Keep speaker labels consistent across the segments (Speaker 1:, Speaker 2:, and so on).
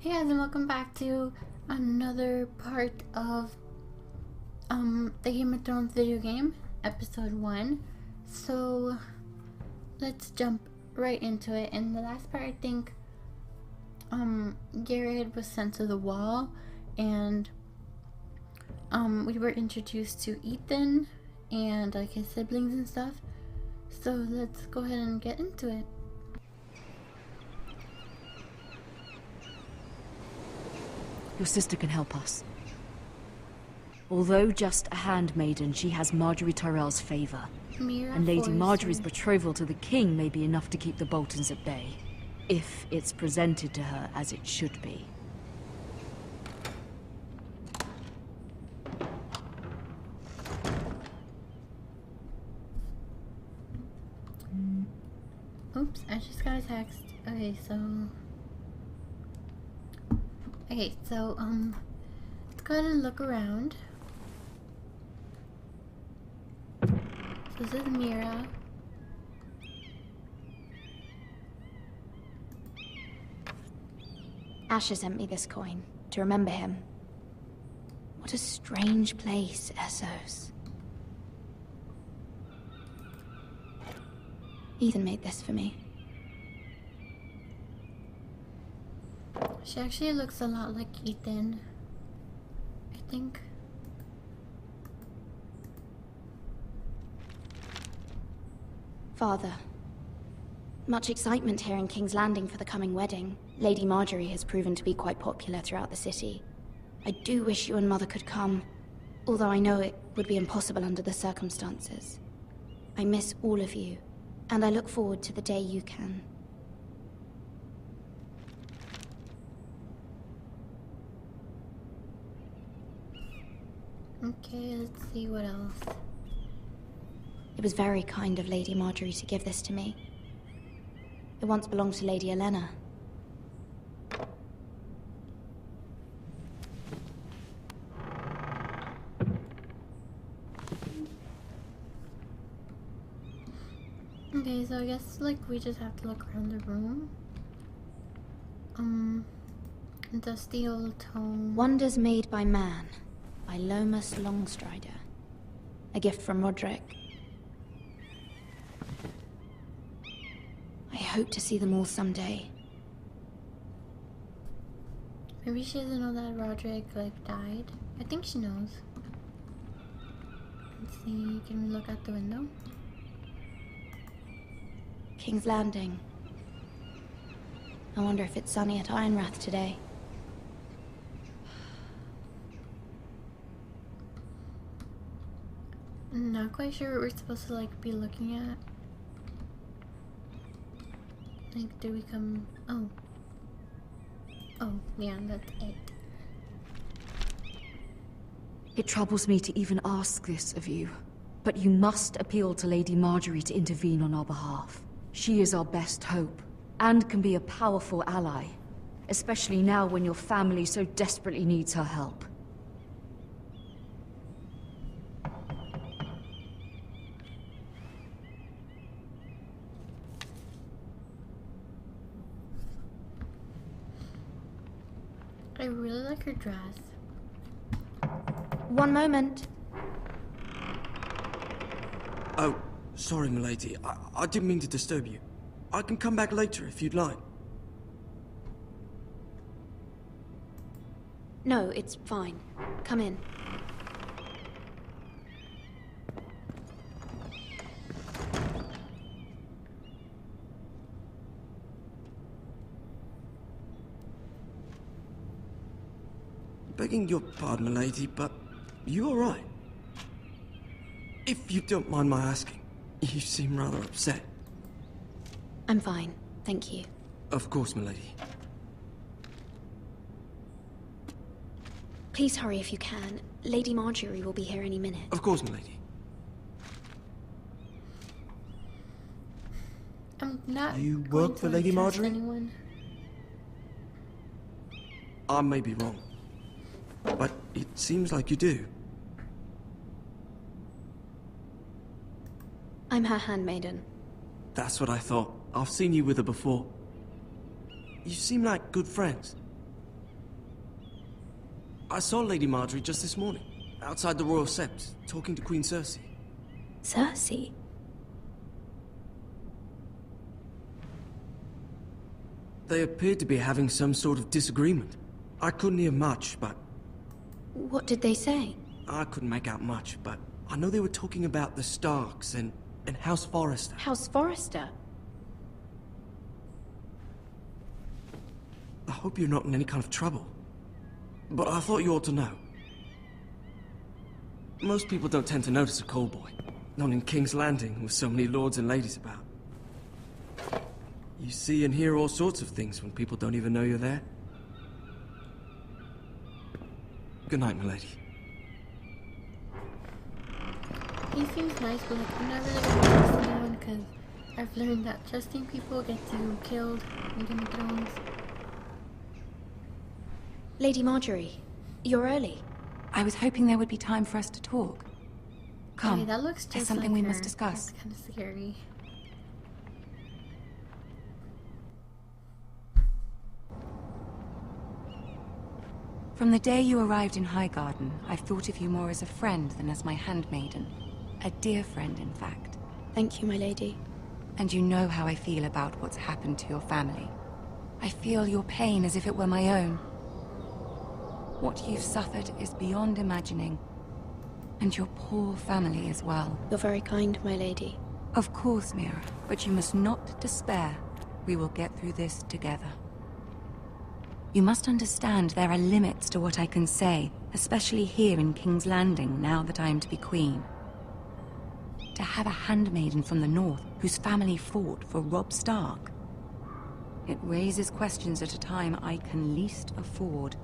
Speaker 1: Hey guys, and welcome back to another part of the Game of Thrones video game, episode 1. So let's jump right into it. In the last part, I think Garrett was sent to the wall, and we were introduced to Ethan and like his siblings and stuff. So let's go ahead and get into it.
Speaker 2: Your sister can help us. Although just a handmaiden, she has Marjorie Tyrell's favor.
Speaker 1: Mira
Speaker 2: And Lady
Speaker 1: Forrester.
Speaker 2: Marjorie's betrothal to the king may be enough to keep the Boltons at bay. If it's presented to her as it should be.
Speaker 1: Oops, I just got a text. Okay, so let's go ahead and look around. So this is Mira.
Speaker 3: Asher sent me this coin to remember him. What a strange place, Essos. Ethan made this for me.
Speaker 1: She actually looks a lot like Ethan, I think.
Speaker 3: Father. Much excitement here in King's Landing for the coming wedding. Lady Marjorie has proven to be quite popular throughout the city. I do wish you and Mother could come, although I know it would be impossible under the circumstances. I miss all of you, and I look forward to the day you can.
Speaker 1: Okay, let's see what else.
Speaker 3: It was very kind of Lady Marjorie to give this to me. It once belonged to Lady Elena.
Speaker 1: Okay, so I guess like we just have to look around the room. Dusty old tome.
Speaker 3: Wonders Made by Man, by Lomas Longstrider. A gift from Roderick. I hope to see them all someday.
Speaker 1: Maybe she doesn't know that Roderick like died. I think she knows. Let's see, can we look out the window?
Speaker 3: King's Landing. I wonder if it's sunny at Ironrath today.
Speaker 1: I'm not quite sure what we're supposed to like be looking at. Like, do we come? Oh, yeah, that's it.
Speaker 2: It troubles me to even ask this of you, but you must appeal to Lady Marjorie to intervene on our behalf. She is our best hope, and can be a powerful ally, especially now when your family so desperately needs her help.
Speaker 1: I really like her dress.
Speaker 3: One moment.
Speaker 4: Oh, sorry, milady. I didn't mean to disturb you. I can come back later if you'd like.
Speaker 3: No, it's fine. Come in.
Speaker 4: Begging your pardon, milady, but you all right? If you don't mind my asking, you seem rather upset.
Speaker 3: I'm fine, thank you.
Speaker 4: Of course, milady.
Speaker 3: Please hurry if you can. Lady Marjorie will be here any minute.
Speaker 4: Of course, milady.
Speaker 1: I'm not.
Speaker 4: You
Speaker 1: going
Speaker 4: work
Speaker 1: to,
Speaker 4: for
Speaker 1: like,
Speaker 4: Lady
Speaker 1: trust
Speaker 4: Marjorie?
Speaker 1: Anyone.
Speaker 4: I may be wrong, but it seems like you do.
Speaker 3: I'm her handmaiden.
Speaker 4: That's what I thought. I've seen you with her before. You seem like good friends. I saw Lady Marjorie just this morning, outside the Royal Sept, talking to Queen Cersei.
Speaker 3: Cersei?
Speaker 4: They appeared to be having some sort of disagreement. I couldn't hear much, but...
Speaker 3: What did they say?
Speaker 4: I couldn't make out much, but I know they were talking about the Starks and House Forrester.
Speaker 3: House Forrester?
Speaker 4: I hope you're not in any kind of trouble. But I thought you ought to know. Most people don't tend to notice a call boy. Not in King's Landing, with so many lords and ladies about. You see and hear all sorts of things when people don't even know you're there. Good night, milady.
Speaker 1: He seems nice, but like, I'm not really gonna trust anyone because I've learned that trusting people gets you killed in Game of Thrones.
Speaker 3: Lady Marjorie, you're early.
Speaker 2: I was hoping there would be time for us to talk. Come,
Speaker 1: Okay, that looks
Speaker 2: there's
Speaker 1: just
Speaker 2: something
Speaker 1: like
Speaker 2: we
Speaker 1: her.
Speaker 2: must discuss.
Speaker 1: That's kind of scary.
Speaker 2: From the day you arrived in Highgarden, I've thought of you more as a friend than as my handmaiden. A dear friend, in fact.
Speaker 3: Thank you, my lady.
Speaker 2: And you know how I feel about what's happened to your family. I feel your pain as if it were my own. What you've suffered is beyond imagining. And your poor family as well.
Speaker 3: You're very kind, my lady.
Speaker 2: Of course, Mira, but you must not despair. We will get through this together. You must understand there are limits to what I can say, especially here in King's Landing, now that I am to be queen. To have a handmaiden from the north whose family fought for Robb Stark. It raises questions at a time I can least afford.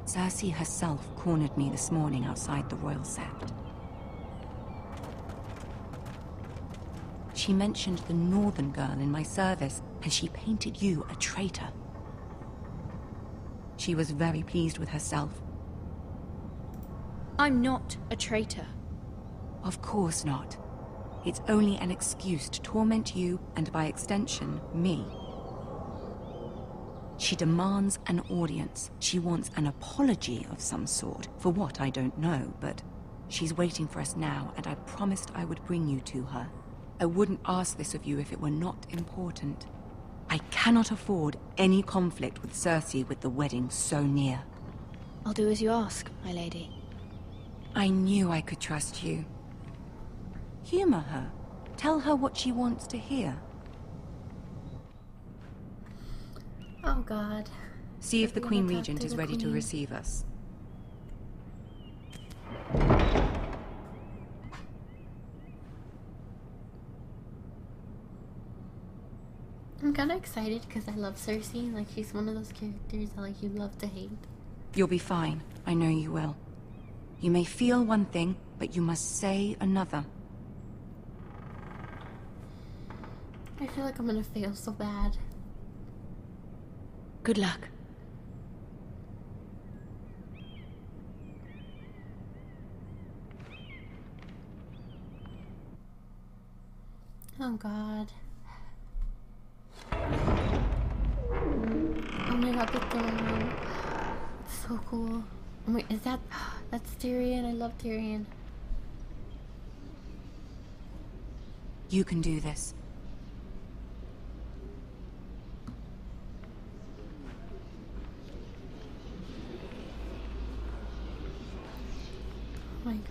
Speaker 2: Cersei herself cornered me this morning outside the Royal Sept. She mentioned the northern girl in my service, and she painted you a traitor. She was very pleased with herself.
Speaker 3: I'm not a traitor.
Speaker 2: Of course not. It's only an excuse to torment you, and by extension, me. She demands an audience. She wants an apology of some sort. For what, I don't know, but she's waiting for us now, and I promised I would bring you to her. I wouldn't ask this of you if it were not important. I cannot afford any conflict with Cersei with the wedding so near.
Speaker 3: I'll do as you ask, my lady.
Speaker 2: I knew I could trust you. Humor her. Tell her what she wants to hear.
Speaker 1: Oh god.
Speaker 2: See if the
Speaker 1: We're
Speaker 2: Queen
Speaker 1: gonna talk
Speaker 2: Regent
Speaker 1: to
Speaker 2: is
Speaker 1: the
Speaker 2: ready to
Speaker 1: Queen.
Speaker 2: receive us.
Speaker 1: I'm kind of excited because I love Cersei. Like, she's one of those characters that like you love to hate.
Speaker 2: You'll be fine. I know you will. You may feel one thing, but you must say another.
Speaker 1: I feel like I'm gonna fail so bad.
Speaker 3: Good luck.
Speaker 1: Oh god. Oh my god, the throne room. It's so cool. Oh wait, is that... That's Tyrion. I love Tyrion.
Speaker 2: You can do this.
Speaker 1: Oh my god.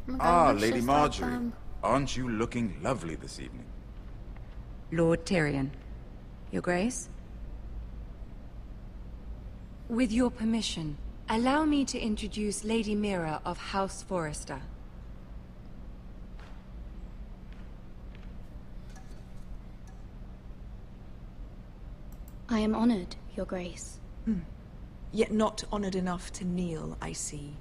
Speaker 1: Oh my god,
Speaker 5: Ah,
Speaker 1: it looks
Speaker 5: Lady
Speaker 1: just
Speaker 5: Marjorie.
Speaker 1: like,
Speaker 5: Aren't you looking lovely this evening?
Speaker 2: Lord Tyrion. Your Grace? With your permission, allow me to introduce Lady Mira of House Forrester.
Speaker 3: I am honored, Your Grace.
Speaker 6: Yet not honored enough to kneel, I see.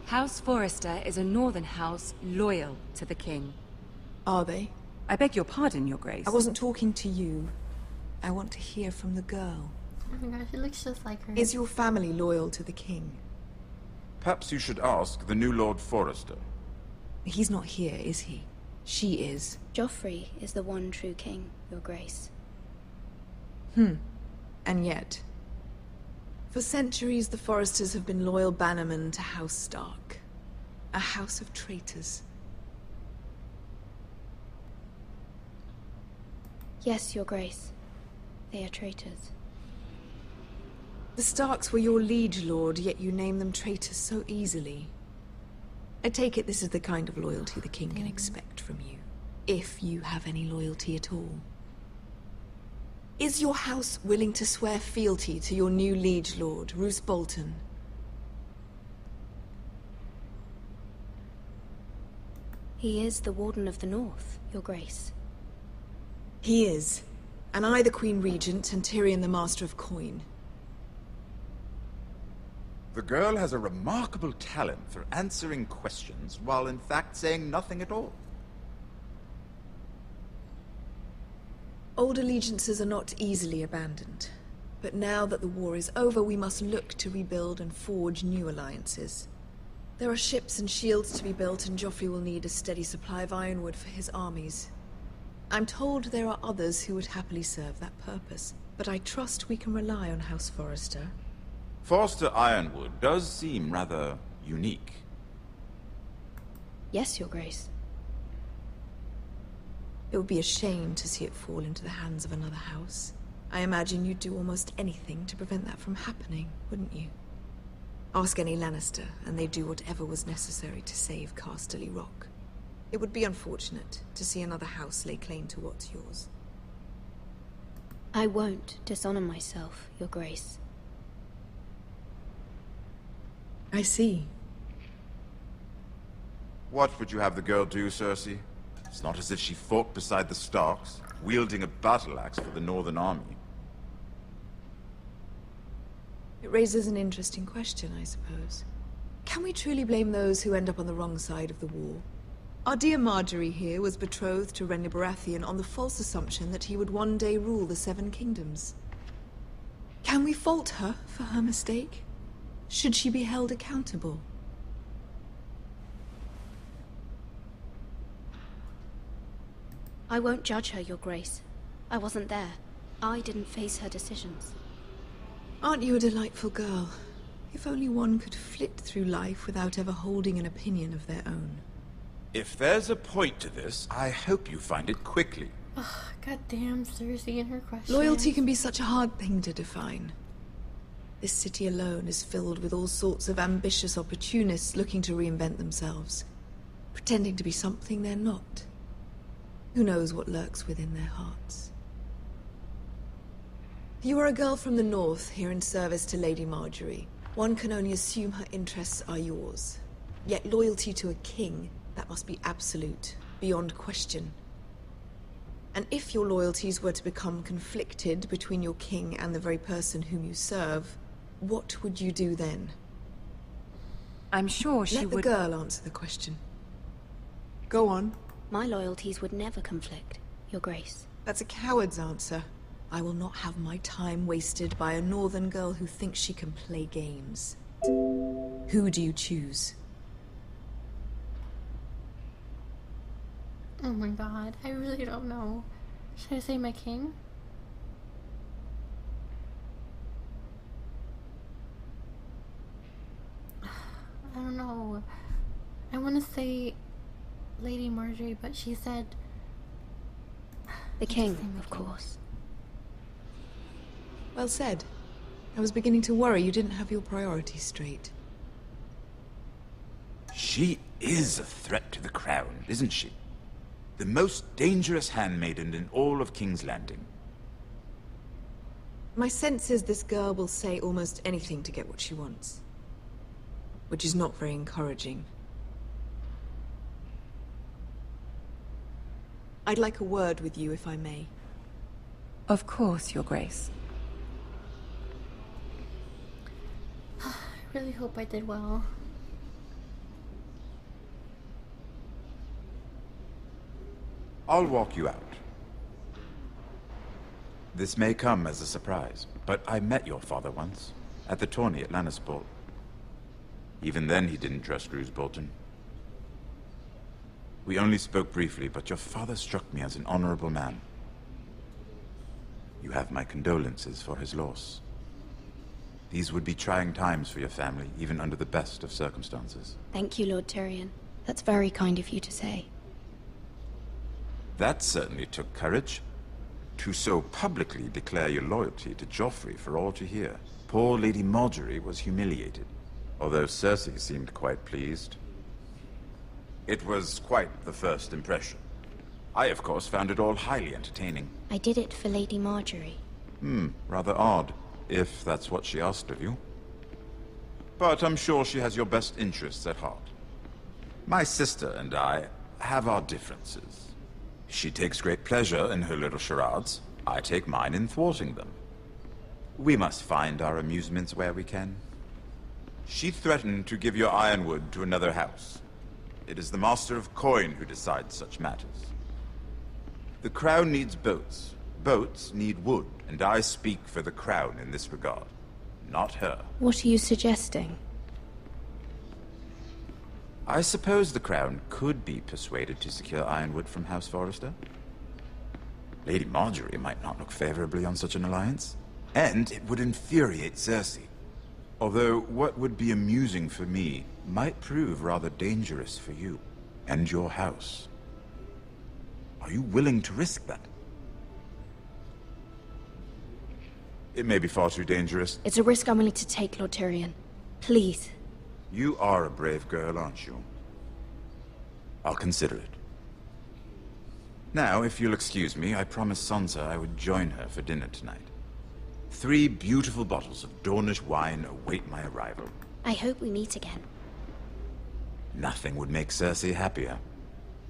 Speaker 2: House Forrester is a northern house loyal to the king.
Speaker 6: Are they?
Speaker 2: I beg your pardon, Your Grace.
Speaker 6: I wasn't talking to you. I want to hear from the girl.
Speaker 1: oh my gosh, it looks just like her.
Speaker 6: Is your family loyal to the king?
Speaker 5: Perhaps you should ask the new Lord Forrester.
Speaker 6: He's not here, is he? She is.
Speaker 3: Joffrey is the one true king, Your Grace.
Speaker 6: And yet, for centuries the Forresters have been loyal bannermen to House Stark. A house of traitors.
Speaker 3: Yes, Your Grace. They are traitors.
Speaker 6: The Starks were your liege lord, yet you name them traitors so easily. I take it this is the kind of loyalty the king can expect from you. If you have any loyalty at all. Is your house willing to swear fealty to your new liege lord, Roose Bolton?
Speaker 3: He is the Warden of the North, Your Grace.
Speaker 6: He is. And I the Queen Regent, and Tyrion the Master of Coin.
Speaker 5: The girl has a remarkable talent for answering questions while in fact saying nothing at all.
Speaker 6: Old allegiances are not easily abandoned. But now that the war is over, we must look to rebuild and forge new alliances. There are ships and shields to be built, and Joffrey will need a steady supply of ironwood for his armies. I'm told there are others who would happily serve that purpose, but I trust we can rely on House Forrester.
Speaker 5: Forster Ironwood does seem rather unique.
Speaker 3: Yes, Your Grace.
Speaker 6: It would be a shame to see it fall into the hands of another house. I imagine you'd do almost anything to prevent that from happening, wouldn't you? Ask any Lannister, and they'd do whatever was necessary to save Casterly Rock. It would be unfortunate to see another house lay claim to what's yours.
Speaker 3: I won't dishonor myself, Your Grace.
Speaker 6: I see.
Speaker 5: What would you have the girl do, Cersei? It's not as if she fought beside the Starks, wielding a battle axe for the Northern Army.
Speaker 6: It raises an interesting question, I suppose. Can we truly blame those who end up on the wrong side of the war? Our dear Marjorie here was betrothed to Renly Baratheon on the false assumption that he would one day rule the Seven Kingdoms. Can we fault her for her mistake? Should she be held accountable?
Speaker 3: I won't judge her, Your Grace. I wasn't there. I didn't face her decisions.
Speaker 6: Aren't you a delightful girl? If only one could flit through life without ever holding an opinion of their own.
Speaker 5: If there's a point to this, I hope you find it quickly.
Speaker 1: Goddamn Cersei and her questions.
Speaker 6: Loyalty can be such a hard thing to define. This city alone is filled with all sorts of ambitious opportunists looking to reinvent themselves, pretending to be something they're not. Who knows what lurks within their hearts? You are a girl from the north, here in service to Lady Marjorie. One can only assume her interests are yours. Yet loyalty to a king, that must be absolute, beyond question. And if your loyalties were to become conflicted between your king and the very person whom you serve, what would you do then?
Speaker 2: I'm sure she
Speaker 6: would... Let the girl answer the question. Go on.
Speaker 3: My loyalties would never conflict, Your Grace.
Speaker 6: That's a coward's answer. I will not have my time wasted by a northern girl who thinks she can play games. Who do you choose?
Speaker 1: Oh my god, I really don't know. Should I say my king? I don't know. I want to say Lady Marjorie, but she said...
Speaker 3: The king, of course.
Speaker 6: Well said. I was beginning to worry you didn't have your priorities straight.
Speaker 5: She is a threat to the crown, isn't she? The most dangerous handmaiden in all of King's Landing.
Speaker 6: My sense is this girl will say almost anything to get what she wants. Which is not very encouraging. I'd like a word with you, if I may.
Speaker 7: Of course, Your Grace.
Speaker 1: I really hope I did well.
Speaker 5: I'll walk you out. This may come as a surprise, but I met your father once, at the tourney at Lannisport. Even then he didn't trust Roose Bolton. We only spoke briefly, but your father struck me as an honorable man. You have my condolences for his loss. These would be trying times for your family, even under the best of circumstances.
Speaker 3: Thank you, Lord Tyrion. That's very kind of you to say.
Speaker 5: That certainly took courage. To so publicly declare your loyalty to Joffrey for all to hear. Poor Lady Marjorie was humiliated, although Cersei seemed quite pleased. It was quite the first impression. I, of course, found it all highly entertaining.
Speaker 3: I did it for Lady Marjorie.
Speaker 5: Rather odd, if that's what she asked of you. But I'm sure she has your best interests at heart. My sister and I have our differences. She takes great pleasure in her little charades. I take mine in thwarting them. We must find our amusements where we can. She threatened to give your ironwood to another house. It is the Master of Coin who decides such matters. The Crown needs boats. Boats need wood, and I speak for the Crown in this regard. Not her.
Speaker 3: What are you suggesting?
Speaker 5: I suppose the Crown could be persuaded to secure ironwood from House Forrester. Lady Marjorie might not look favorably on such an alliance, and it would infuriate Cersei. Although what would be amusing for me might prove rather dangerous for you and your house. Are you willing to risk that? It may be far too dangerous.
Speaker 3: It's a risk I'm willing to take, Lord Tyrion. Please.
Speaker 5: You are a brave girl, aren't you? I'll consider it. Now, if you'll excuse me, I promised Sansa I would join her for dinner tonight. 3 beautiful bottles of Dornish wine await my arrival.
Speaker 3: I hope we meet again.
Speaker 5: Nothing would make Cersei happier.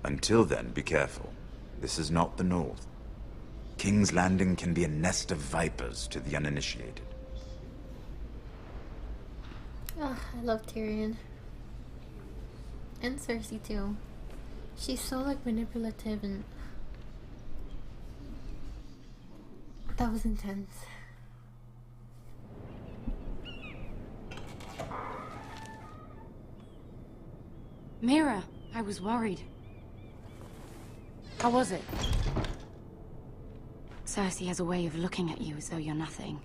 Speaker 5: Until then, be careful. This is not the North. King's Landing can be a nest of vipers to the uninitiated.
Speaker 1: Oh, I love Tyrion. And Cersei too. She's so like manipulative and that was intense.
Speaker 2: Mira, I was worried. How was it? Cersei has a way of looking at you as though you're nothing.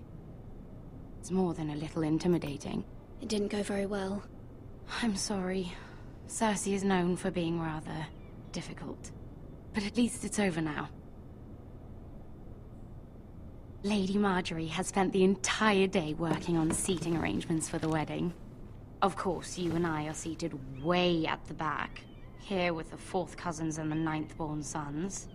Speaker 2: It's more than a little intimidating.
Speaker 3: It didn't go very well.
Speaker 2: I'm sorry. Cersei is known for being rather difficult. But at least it's over now. Lady Marjorie has spent the entire day working on seating arrangements for the wedding. Of course, you and I are seated way at the back, here with the 4th cousins and the 9th-born sons.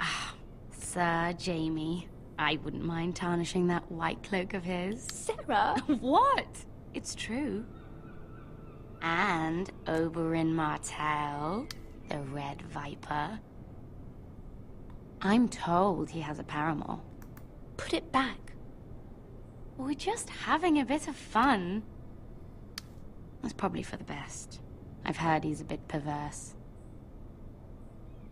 Speaker 2: Ah, Sir Jaime. I wouldn't mind tarnishing that white cloak of his.
Speaker 3: Sarah!
Speaker 2: What? It's true. And Oberyn Martell, the Red Viper. I'm told he has a paramour.
Speaker 3: Put it back.
Speaker 2: We're just having a bit of fun. That's probably for the best. I've heard he's a bit perverse.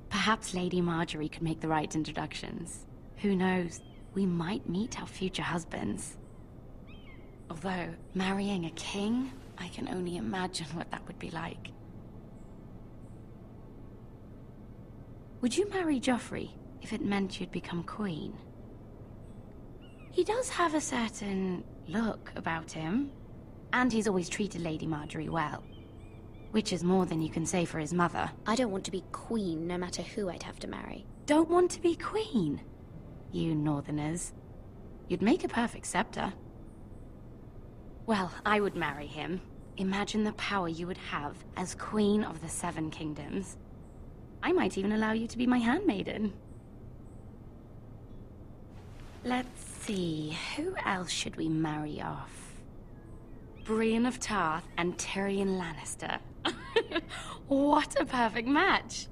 Speaker 2: Perhaps Lady Marjorie could make the right introductions. Who knows? We might meet our future husbands. Although, marrying a king, I can only imagine what that would be like. Would you marry Joffrey if it meant you'd become queen? He does have a certain look about him, and he's always treated Lady Marjorie well. Which is more than you can say for his mother.
Speaker 3: I don't want to be queen, no matter who I'd have to marry.
Speaker 2: Don't want to be queen? You northerners. You'd make a perfect scepter. Well, I would marry him. Imagine the power you would have as Queen of the 7 Kingdoms. I might even allow you to be my handmaiden. Let's see, who else should we marry off? Brienne of Tarth and Tyrion Lannister. What a perfect match!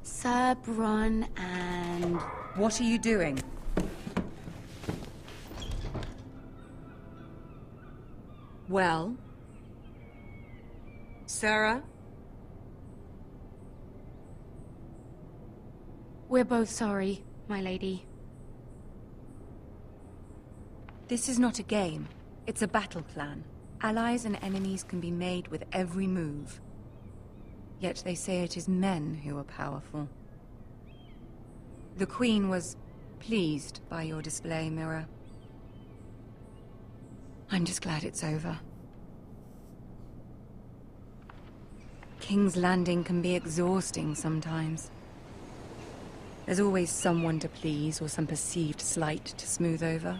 Speaker 2: Sir Bronn and...
Speaker 7: What are you doing? Well? Sarah?
Speaker 2: We're both sorry, my lady.
Speaker 7: This is not a game. It's a battle plan. Allies and enemies can be made with every move. Yet they say it is men who are powerful. The Queen was pleased by your display, Mira. I'm just glad it's over. King's Landing can be exhausting sometimes. There's always someone to please or some perceived slight to smooth over.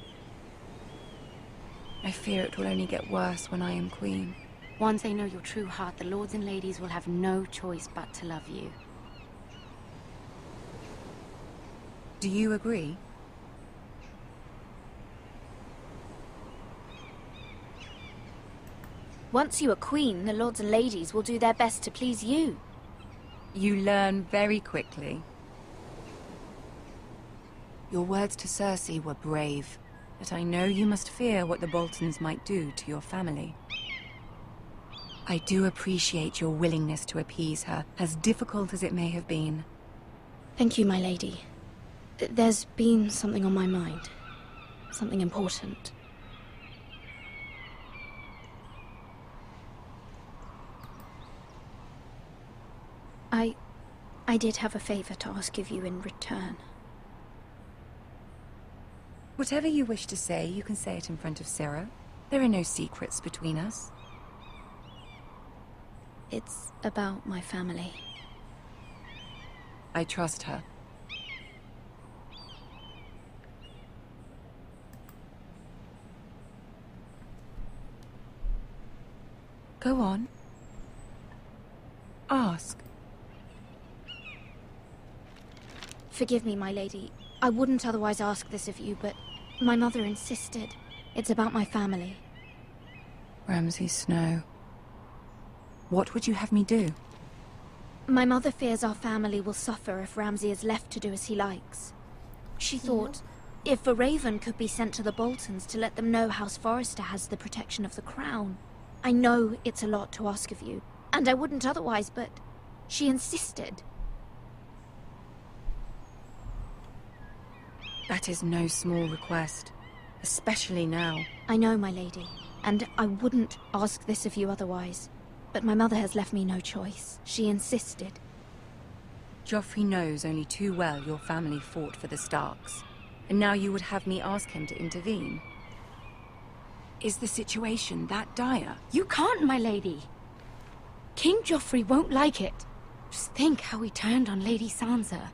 Speaker 7: I fear it will only get worse when I am queen.
Speaker 3: Once they know your true heart, the lords and ladies will have no choice but to love you.
Speaker 7: Do you agree?
Speaker 3: Once you are queen, the lords and ladies will do their best to please you.
Speaker 7: You learn very quickly. Your words to Cersei were brave, but I know you must fear what the Boltons might do to your family. I do appreciate your willingness to appease her, as difficult as it may have been.
Speaker 3: Thank you, my lady. There's been something on my mind. Something important. I did have a favor to ask of you in return.
Speaker 7: Whatever you wish to say, you can say it in front of Sarah. There are no secrets between us.
Speaker 3: It's about my family.
Speaker 7: I trust her. Go on. Ask.
Speaker 3: Forgive me, my lady. I wouldn't otherwise ask this of you, but my mother insisted. It's about my family.
Speaker 7: Ramsay Snow. What would you have me do?
Speaker 3: My mother fears our family will suffer if Ramsay is left to do as he likes. She thought, if a raven could be sent to the Boltons to let them know House Forrester has the protection of the crown. I know it's a lot to ask of you, and I wouldn't otherwise, but she insisted.
Speaker 7: That is no small request, especially now.
Speaker 3: I know, my lady, and I wouldn't ask this of you otherwise. But my mother has left me no choice. She insisted.
Speaker 7: Joffrey knows only too well your family fought for the Starks, and now you would have me ask him to intervene. Is the situation that dire?
Speaker 3: You can't, my lady. King Joffrey won't like it. Just think how he turned on Lady Sansa.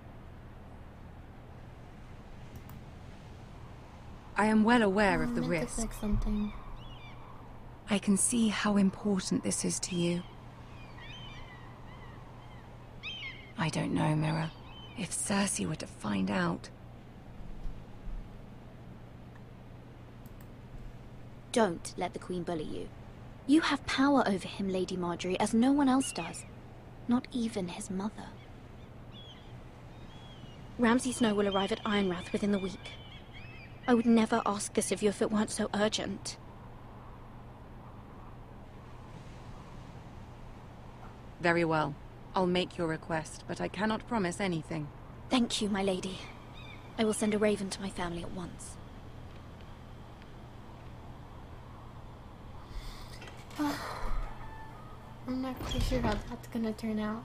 Speaker 7: I am well aware of the
Speaker 1: I meant to
Speaker 7: risk.
Speaker 1: click something.
Speaker 7: I can see how important this is to you. I don't know, Mira. If Cersei were to find out...
Speaker 3: Don't let the Queen bully you. You have power over him, Lady Marjorie, as no one else does. Not even his mother. Ramsay Snow will arrive at Ironrath within the week. I would never ask this of you if it weren't so urgent.
Speaker 7: Very well. I'll make your request, but I cannot promise anything.
Speaker 3: Thank you, my lady. I will send a raven to my family at once.
Speaker 1: I'm not quite sure how that's gonna turn out.